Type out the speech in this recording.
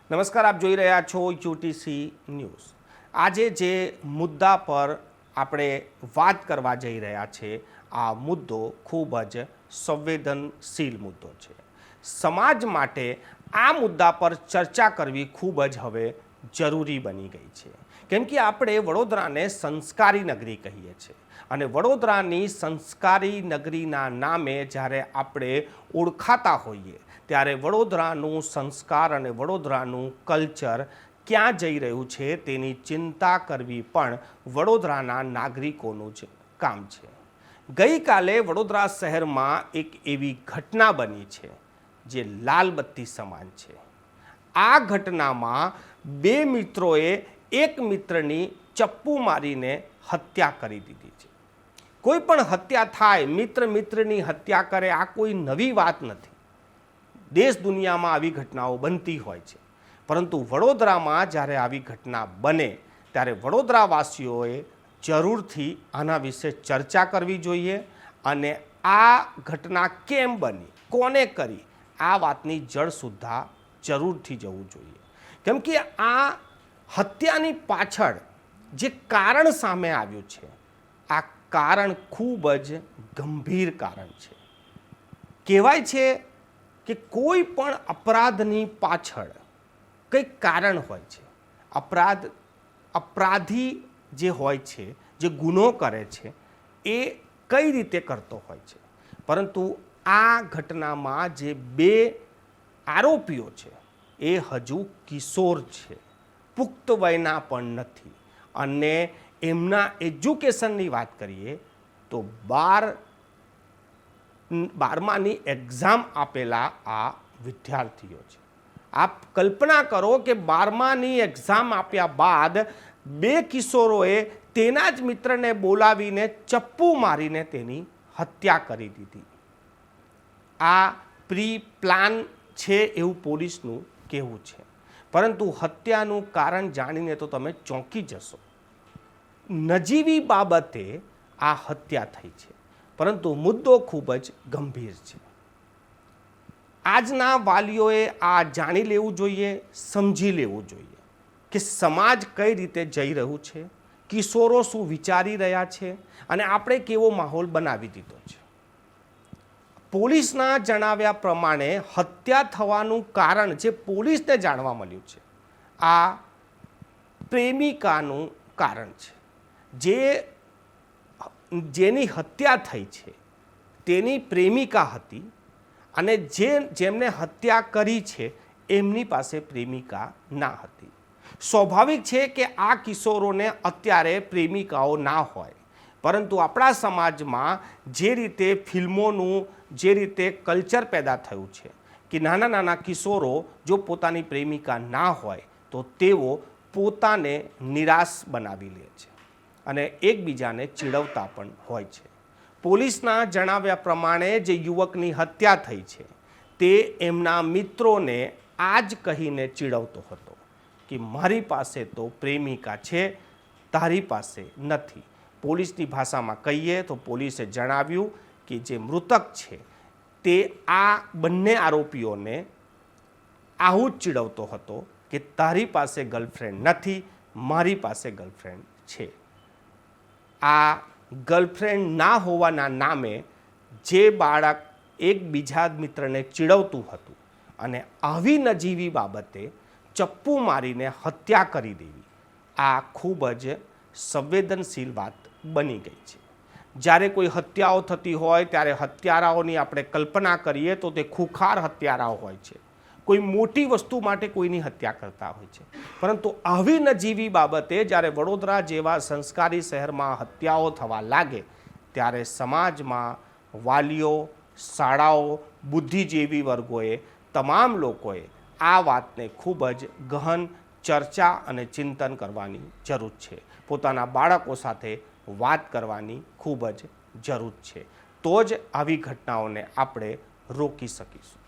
નમસ્કાર, આપ જોઈ રહ્યા છો યુટીસી ન્યૂઝ। આજે જે મુદ્દા પર આપણે વાત કરવા જઈ રહ્યા છે આ મુદ્દો ખૂબ જ સંવેદનશીલ મુદ્દો છે। સમાજ માટે આ મુદ્દા પર ચર્ચા કરવી ખૂબ જ હવે જરૂરી બની ગઈ છે, કેમ કે આપણે વડોદરાને સંસ્કારી નગરી કહીએ છીએ અને વડોદરાની સંસ્કારી નગરીના નામે જ્યારે આપણે ઓળખાતા હોઈએ ત્યારે વડોદરાનું સંસ્કાર અને વડોદરાનું કલ્ચર ક્યાં જઈ રહ્યું છે તેની ચિંતા કરવી પણ વડોદરાના નાગરિકોનું જ કામ છે। ગઈકાલે વડોદરા શહેરમાં એક એવી ઘટના બની છે જે લાલ બત્તી સમાન છે। આ ઘટનામાં બે મિત્રોએ એક મિત્રની ચપ્પુ મારીને હત્યા કરી દીધી છે। કોઈ પણ હત્યા થાય, મિત્રની હત્યા કરે, આ કોઈ નવી વાત નથી। દેશ દુનિયામાં આવી ઘટનાઓ બનતી હોય છે, પરંતુ વડોદરામાં જ્યારે આવી ઘટના બને ત્યારે વડોદરાવાસીઓએ જરૂરથી આના વિશે ચર્ચા કરવી જોઈએ અને આ ઘટના કેમ બની, કોને કરી, આ વાતની જડ સુદ્ધા જરૂરથી જવું જોઈએ, કેમ કે આ હત્યાની પાછળ જે કારણ સામે આવ્યું છે આ કારણ ખૂબ જ ગંભીર કારણ છે। કહેવાય છે કે કોઈ પણ અપરાધની પાછળ કંઈક કારણ હોય છે। અપરાધી જે હોય છે, જે ગુનો કરે છે, એ કઈ રીતે કરતો હોય છે, પરંતુ આ ઘટનામાં જે બે આરોપીઓ છે એ હજુ કિશોર છે, પુખ્ત વયના પણ નથી અને એમના એજ્યુકેશનની વાત કરીએ તો બારમાની એક્ઝામ આપેલા આ વિદ્યાર્થીઓ છે। આપ કલ્પના કરો કે બારમાની એક્ઝામ આપ્યા બાદ બે કિશોરોએ તેના જ મિત્રને બોલાવીને ચપ્પુ મારીને તેની હત્યા કરી દીધી। આ પ્રી પ્લાન છે એવું પોલીસનું કહેવું છે, પરંતુ હત્યાનું કારણ જાણીને તો તમે ચોંકી જશો। નજીવી બાબતે આ હત્યા થઈ છે, પરંતુ મુદ્દો ખૂબ જ ગંભીર છે। આજના વાલીઓએ આ જાણી લેવું જોઈએ, સમજી લેવું જોઈએ કે સમાજ કઈ રીતે જઈ રહ્યું છે, કિશોરો શું વિચારી રહ્યા છે અને આપણે કેવો માહોલ બનાવી દીધો છે। પોલીસના જણાવ્યા પ્રમાણે હત્યા થવાનું કારણ જે પોલીસને જાણવા મળ્યું છે આ પ્રેમિકાનું કારણ છે। જેની હત્યા થઈ છે તેની પ્રેમિકા હતી અને જેમને હત્યા કરી છે એમની પાસે પ્રેમિકા ના હતી। સ્વાભાવિક છે કે આ કિશોરોને અત્યારે પ્રેમિકાઓ ના હોય, પરંતુ આપણા સમાજમાં જે રીતે ફિલ્મોનું જે રીતે કલ્ચર પેદા થયું છે કે નાના નાના કિશોરો જો પોતાની પ્રેમિકા ના હોય તો તેઓ પોતાને નિરાશ બનાવી લે છે અને એકબીજાને ચીડવતા પણ હોય છે। પોલીસના જણાવ્યા પ્રમાણે જે યુવકની હત્યા થઈ છે તે એમના મિત્રોને આ જ કહીને ચીડવતો હતો કે મારી પાસે તો પ્રેમિકા છે, તારી પાસે નથી। પોલીસની ભાષામાં કહીએ તો પોલીસે જણાવ્યું કે જે મૃતક છે તે આ બંને આરોપીઓને આવું જ ચીડવતો હતો કે તારી પાસે ગર્લફ્રેન્ડ નથી, મારી પાસે ગર્લફ્રેન્ડ છે। આ ગર્લફ્રેન્ડ ના હોવાના નામે જે બાળક એકબીજા મિત્રને ચીડવતું હતું અને આવી નજીવી બાબતે ચપ્પુ મારીને હત્યા કરી દેવી, આ ખૂબ જ સંવેદનશીલ વાત બની ગઈ છે। જ્યારે કોઈ હત્યાઓ થતી હોય ત્યારે હત્યારાઓની આપણે કલ્પના કરીએ તો તે ખુખાર હત્યારાઓ હોય છે, કોઈ મોટી વસ્તુ માટે કોઈની હત્યા કરતા હોય છે, પરંતુ આવી નજીવી બાબતે જ્યારે વડોદરા જેવા સંસ્કારી શહેરમાં હત્યાઓ થવા લાગે ત્યારે સમાજમાં વાલીઓ, શાળાઓ, બુદ્ધિજીવી વર્ગોએ, તમામ લોકોએ આ વાતને ખૂબ જ ગહન ચર્ચા અને ચિંતન કરવાની જરૂર છે। પોતાના બાળકો સાથે વાત કરવાની ખૂબ જ જરૂર છે, તો જ આવી ઘટનાઓને આપણે રોકી શકીશું।